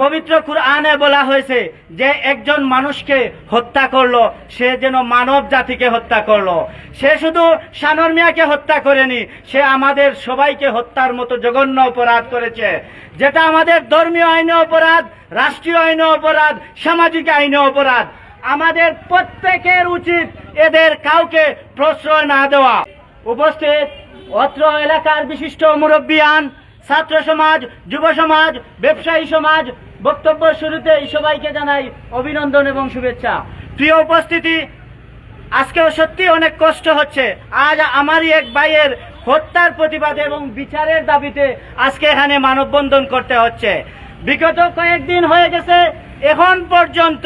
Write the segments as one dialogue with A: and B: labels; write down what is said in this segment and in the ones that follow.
A: পবিত্র কুরআনে বলা হয়েছে যে একজন মানুষকে হত্যা করলো সে যেন মানব জাতিকে হত্যা করলো। সে শুধু শানর মিয়াকে হত্যা করেনি, সে আমাদের সবাইকে হত্যার মতো জঘন্য অপরাধ করেছে, যেটা আমাদের ধর্মীয় আইনে অপরাধ, রাষ্ট্রীয় আইনে অপরাধ, সামাজিক আইনে অপরাধ। আমাদের প্রত্যেকের উচিত এদের কাউকে প্রশ্রয় না দেওয়া। উপস্থিত অত্র এলাকার বিশিষ্ট মুরব্বিয়ান, ছাত্র সমাজ, যুব সমাজ, ব্যবসায়ী সমাজ, বক্তব্য শুরুতে সবাইকে জানাই অভিনন্দন এবং শুভেচ্ছা। প্রিয় উপস্থিতি, আজকেও সত্যি অনেক কষ্ট হচ্ছে। আজ আমারই এক ভাইয়ের হত্যার প্রতিবাদে এবং বিচারের দাবিতে আজকে এখানে মানববন্ধন করতে হচ্ছে। বিগত কয়েকদিন হয়ে গেছে, এখন পর্যন্ত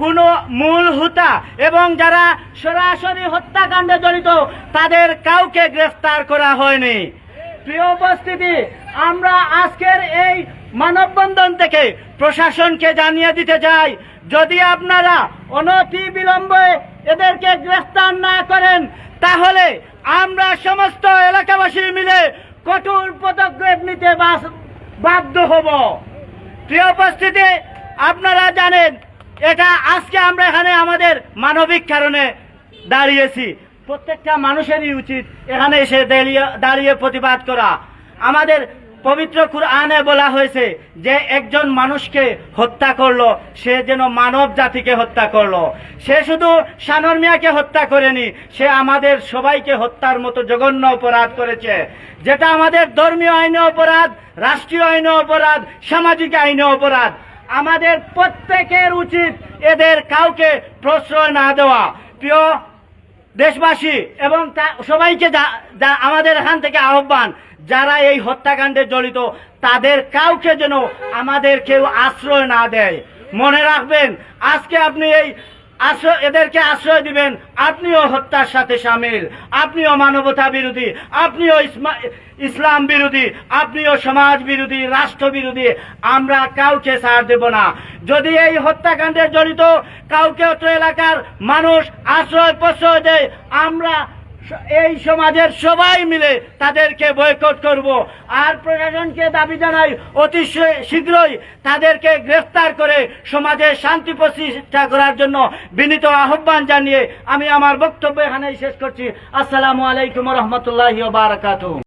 A: কোনো মূল হোতা এবং যারা সরাসরি হত্যাকাণ্ডে জড়িত তাদের কাউকে গ্রেফতার করা হয়নি। প্রিয় উপস্থিতি, আমরা আজকের এই মানববন্ধন থেকে প্রশাসনকে জানিয়ে দিতে চাই, যদি আপনারা অনতি বিলম্বে এদেরকে গ্রেফতার না করেন তাহলে আমরা সমস্ত এলাকাবাসী মিলে কঠোর পদক্ষেপ নিতে বাধ্য হব। প্রিয় উপস্থিতি, আপনারা জানেন এটা আজকে আমরা এখানে আমাদের মানবিক কারণে দাঁড়িয়েছি। প্রত্যেকটা মানুষেরই উচিত এখানে এসে দাঁড়িয়ে প্রতিবাদ করা। আমাদের পবিত্র কুরআনে বলা হয়েছে যে একজন মানুষকে হত্যা করলো সে যেন মানব জাতিকে হত্যা করলো। সে শুধু শানর মিয়াকে হত্যা করেনি, সে আমাদের সবাইকে হত্যার মতো জঘন্য অপরাধ করেছে, যেটা আমাদের ধর্মীয় আইনে অপরাধ, রাষ্ট্রীয় আইনে অপরাধ, সামাজিক আইনে অপরাধ। আমাদের প্রত্যেকের উচিত এদের কাউকে প্রশ্রয় না দেওয়া। প্রিয় দেশবাসী এবং সবাইকে আমাদের এখান থেকে আহ্বান, যারা এই হত্যাকাণ্ডে জড়িত তাদের কাউকে যেন আমাদের কেউ আশ্রয় না দেয়। মনে রাখবেন, আজকে আপনি এদেরকে আশ্রয় দিবেন, আপনিও হত্যার সাথে সামিল, আপনিও মানবতা বিরোধী, আপনিও ইসলাম বিরোধী, আপনিও সমাজ বিরোধী, রাষ্ট্র বিরোধী। আমরা কাউকে ছাড় দেব না। যদি এই হত্যাকাণ্ডে জড়িত কাউকে অত্র এলাকার মানুষ আশ্রয় প্রশ্রয় দেয়, আমরা এই সমাজের সবাই মিলে তাদেরকে বয়কট করব। আর প্রশাসনকে দাবি জানাই অতি শীঘ্রই তাদেরকে গ্রেফতার করে সমাজে শান্তি প্রতিষ্ঠা করার জন্য বিনীত আহ্বান জানিয়ে আমি আমার বক্তব্য এখানেই শেষ করছি। আসসালামু আলাইকুম ওয়া রাহমাতুল্লাহি ওয়া বারাকাতুহু।